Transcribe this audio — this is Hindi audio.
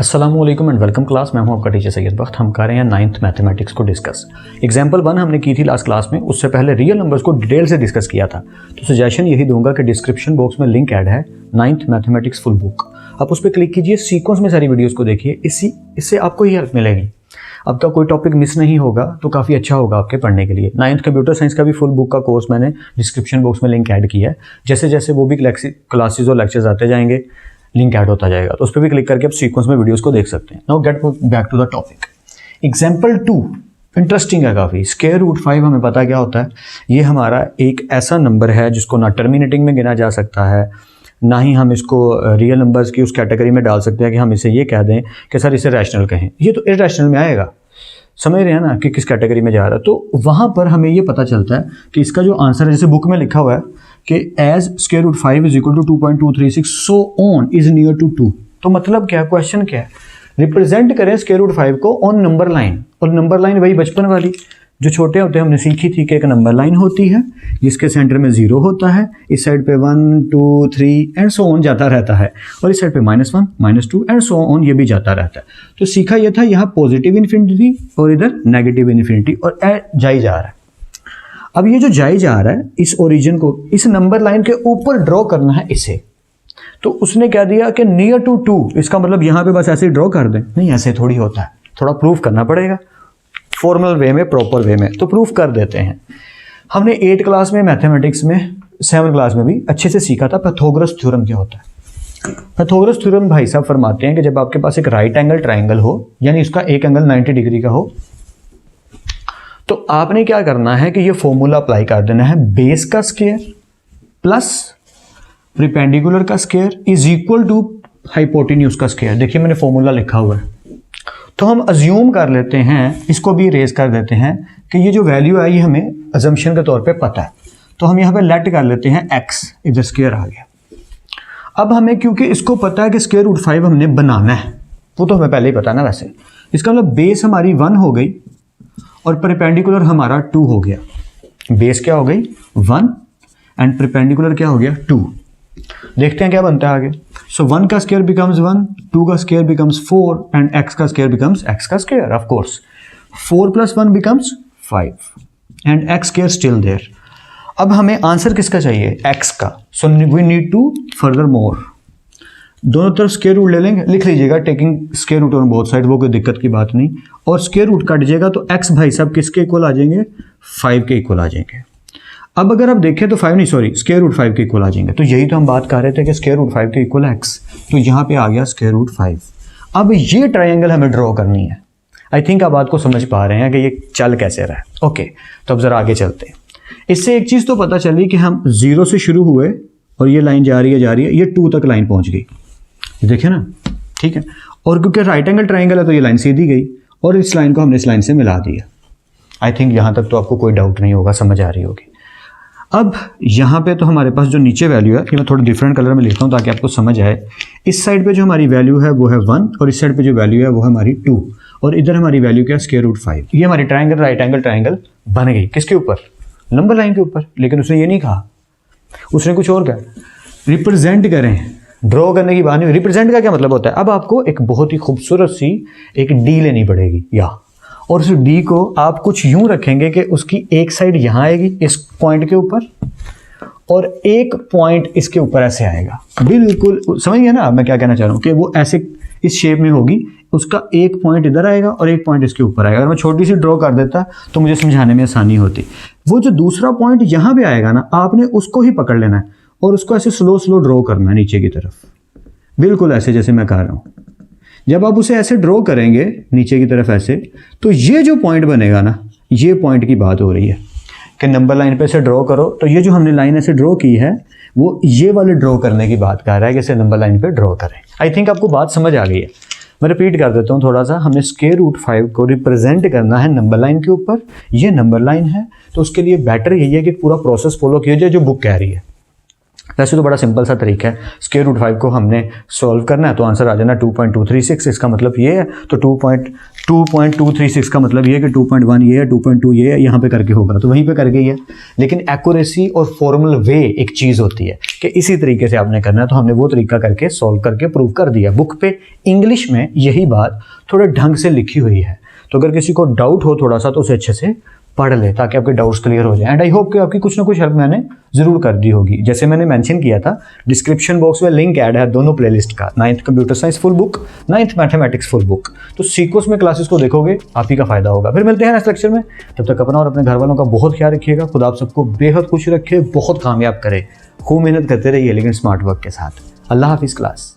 अस्सलामुअलैकुम एंड वेलकम क्लास। मैं हूं आपका टीचर सैयद बख्त। हम कर रहे हैं 9th मैथमेटिक्स को डिस्कस। एग्जाम्पल 1 हमने की थी लास्ट क्लास में, उससे पहले रियल नंबर्स को डिटेल से डिस्कस किया था। तो सजेशन यही दूंगा कि डिस्क्रिप्शन बॉक्स में लिंक ऐड है 9th मैथमेटिक्स फुल बुक, आप उस पर क्लिक कीजिए, सीक्वेंस में सारी वीडियोज़ को देखिए, इससे आपको ये हेल्प मिलेगी। आपका कोई टॉपिक मिस नहीं होगा तो काफ़ी अच्छा होगा आपके पढ़ने के लिए। 9th कंप्यूटर साइंस का भी फुल बुक का कोर्स मैंने डिस्क्रिप्शन बॉक्स में लिंक ऐड किया है। जैसे जैसे वो भी क्लासेज और लेक्चर्स आते जाएंगे लिंक ऐड होता जाएगा, तो उस पर भी क्लिक करके आप सीक्वेंस में वीडियोस को देख सकते हैं। Now get back to the topic. Example 2 interesting है काफ़ी। स्क्वायर रूट 5 हमें पता क्या होता है, ये हमारा एक ऐसा नंबर है जिसको ना टर्मिनेटिंग में गिना जा सकता है, ना ही हम इसको रियल नंबर्स की उस कैटेगरी में डाल सकते हैं कि हम इसे ये कह दें कि सर इसे रैशनल कहें। ये तो इरैशनल में आएगा, समझ रहे हैं ना कि किस कैटेगरी में जा रहा है। तो वहाँ पर हमें ये पता चलता है कि इसका जो आंसर है, जैसे बुक में लिखा हुआ है कि as square root 5 is equal to 2.236 so on is near to 2। तो मतलब क्या है, क्वेश्चन क्या है, रिप्रेजेंट करें स्क्वायर रूट 5 को ऑन नंबर लाइन। और नंबर लाइन वही बचपन वाली जो छोटे होते हैं हमने सीखी थी कि एक नंबर लाइन होती है जिसके सेंटर में 0 होता है, इस साइड पे 1 2 3 एंड सो ऑन जाता रहता है, और इस साइड पे -1 -2 एंड सो ऑन ये भी जाता रहता है। तो सीखा यह था यहाँ पॉजिटिव इन्फिनिटी और इधर नेगेटिव इन्फिनिटी, और जाई जा रहा है। अब ये जो जाई जा रहा है इस ओरिजिन को इस नंबर लाइन के ऊपर ड्रॉ करना है इसे। तो उसने क्या दिया कि नियर टू 2, इसका मतलब यहाँ पे बस ऐसे ही ड्रॉ कर दें, नहीं ऐसे थोड़ी होता है, थोड़ा प्रूफ करना पड़ेगा फॉर्मल वे में, प्रॉपर वे में। तो प्रूफ कर देते हैं। हमने 8 क्लास में मैथमेटिक्स में, 7 क्लास में भी अच्छे से सीखा था पाइथागोरस थ्योरम क्या होता है। पाइथागोरस थ्योरम भाई साहब फरमाते हैं कि जब आपके पास एक राइट एंगल ट्राइंगल हो, यानी उसका एक एंगल 90 डिग्री का हो, तो आपने क्या करना है कि ये फॉर्मूला अप्लाई कर देना है, बेस का स्क्वायर प्लस परपेंडिकुलर का square is equal to hypotenuse का स्क्वायर। देखिए मैंने फॉर्मूला लिखा हुआ है। तो हम अज्यूम कर लेते हैं, इसको भी रेज कर देते हैं कि ये जो वैल्यू है ये हमें अजम्पशन के तौर पे पता है। तो हम यहाँ पे लेट कर लेते हैं x, इधर स्क्वायर आ गया। अब हमें क्योंकि इसको पता है कि स्क्वायर रूट 5 हमने बनाना है, वो तो हमें पहले ही पता है ना। वैसे इसका मतलब बेस हमारी 1 हो गई और परपेंडिकुलर हमारा 2 हो गया। बेस क्या हो गई 1 एंड परपेंडिकुलर क्या हो गया 2। देखते हैं क्या बनता है आगे। सो 1 का स्क्वायर बिकम्स 1, 2 का स्क्वायर बिकम्स 4 एंड x का स्क्वायर बिकम्स x का square. Of course 4 + 1 becomes 5 and x square still there. अब हमें आंसर किसका चाहिए, x का। So we need to further more, दोनों तरफ स्क्वायर रूट ले लेंगे, लिख लीजिएगा taking square root on both side, वो कोई दिक्कत की बात नहीं। और स्क्वायर रूट कट जाएगा तो x भाई साहब किसके इक्वल आ जाएंगे, 5 के इक्वल आ जाएंगे। अब अगर आप देखें तो स्क्वायर रूट 5 के इक्वल आ जाएंगे। तो यही तो हम बात कर रहे थे कि स्क्वायर रूट 5 के इक्वल x, तो यहाँ पे आ गया स्क्वायर रूट 5। अब ये ट्राइंगल हमें ड्रॉ करनी है। आई थिंक आप बात को समझ पा रहे हैं कि ये चल कैसे रहा है। ओके, तो अब जरा आगे चलते हैं। इससे एक चीज़ तो पता चली कि हम 0 से शुरू हुए और ये लाइन जा रही है, ये 2 तक लाइन पहुँच गई, देखिए ना, ठीक है। और क्योंकि राइट एंगल ट्राइंगल है तो ये लाइन सीधी गई और इस लाइन को हमने इस लाइन से मिला दिया। आई थिंक यहाँ तक तो आपको कोई डाउट नहीं होगा, समझ आ रही होगी। अब यहाँ पे तो हमारे पास जो नीचे वैल्यू है, ये मैं थोड़ा डिफरेंट कलर में लिखता हूँ ताकि आपको समझ आए। इस साइड पे जो हमारी वैल्यू है वो है 1 और इस साइड पे जो वैल्यू है वो है हमारी 2 और इधर हमारी वैल्यू क्या है, स्क्वायर रूट 5। ये हमारी ट्राइंगल राइट एंगल ट्राइंगल बन गई किसके ऊपर, नंबर लाइन के ऊपर। लेकिन उसने ये नहीं कहा, उसने कुछ और कहा, रिप्रेजेंट करें। ड्रॉ करने की बात नहीं, रिप्रेजेंट का क्या मतलब होता है। अब आपको एक बहुत ही खूबसूरत सी एक डी लेनी पड़ेगी या, और उस डी को आप कुछ यूं रखेंगे कि उसकी एक साइड यहाँ आएगी इस पॉइंट के ऊपर और एक पॉइंट इसके ऊपर ऐसे आएगा। बिल्कुल समझ गए ना मैं क्या कहना चाह रहा हूँ, कि वो ऐसे इस शेप में होगी, उसका एक पॉइंट इधर आएगा और एक पॉइंट इसके ऊपर आएगा। अगर मैं छोटी सी ड्रॉ कर देता तो मुझे समझाने में आसानी होती। वो जो दूसरा पॉइंट यहाँ पे आएगा ना, आपने उसको ही पकड़ लेना है और उसको ऐसे स्लो स्लो ड्रॉ करना है नीचे की तरफ, बिल्कुल ऐसे जैसे मैं कह रहा हूँ। जब आप उसे ऐसे ड्रॉ करेंगे नीचे की तरफ ऐसे, तो ये जो पॉइंट बनेगा ना, ये पॉइंट की बात हो रही है कि नंबर लाइन पे ऐसे ड्रॉ करो। तो ये जो हमने लाइन ऐसे ड्रॉ की है वो ये वाले ड्रॉ करने की बात कर रहा है कि इसे नंबर लाइन पे ड्रॉ करें। आई थिंक आपको बात समझ आ गई है। मैं रिपीट कर देता हूँ थोड़ा सा। हमने स्क्वायर रूट 5 को रिप्रेजेंट करना है नंबर लाइन के ऊपर, ये नंबर लाइन है, तो उसके लिए बेटर यही है कि पूरा प्रोसेस फॉलो किया जाए जो बुक कह रही है। वैसे तो बड़ा सिंपल सा तरीका है, स्क्वायर रूट 5 को हमने सॉल्व करना है तो आंसर आ जाना 2.236। इसका मतलब ये है, तो 2.236 का मतलब ये है कि 2.1 ये है, 2.2 ये है, यहाँ पे करके होगा तो वहीं पे करके ही है। लेकिन एक्यूरेसी और फॉर्मल वे एक चीज़ होती है कि इसी तरीके से आपने करना है, तो हमने वो तरीका करके सॉल्व करके प्रूव कर दिया। बुक पे इंग्लिश में यही बात थोड़े ढंग से लिखी हुई है, तो अगर किसी को डाउट हो थोड़ा सा तो उसे अच्छे से पढ़ ले ताकि आपके डाउट्स क्लियर हो जाए। एंड आई होप कि आपकी कुछ ना कुछ हेल्प मैंने ज़रूर कर दी होगी। जैसे मैंने मेंशन किया था, डिस्क्रिप्शन बॉक्स में लिंक ऐड है दोनों प्लेलिस्ट का, 9th computer science full book, 9th mathematics full book. तो सीक्वेंस में क्लासेस को देखोगे, आप ही का फायदा होगा। फिर मिलते हैं नेक्स्ट लेक्चर में, तब तक अपना और अपने घर वालों का बहुत ख्याल रखिएगा। खुदा आप सबको बेहद खुश रखे, बहुत कामयाब करे, खूब मेहनत करते रहिए लेकिन स्मार्ट वर्क के साथ। अल्लाह हाफिज़ क्लास।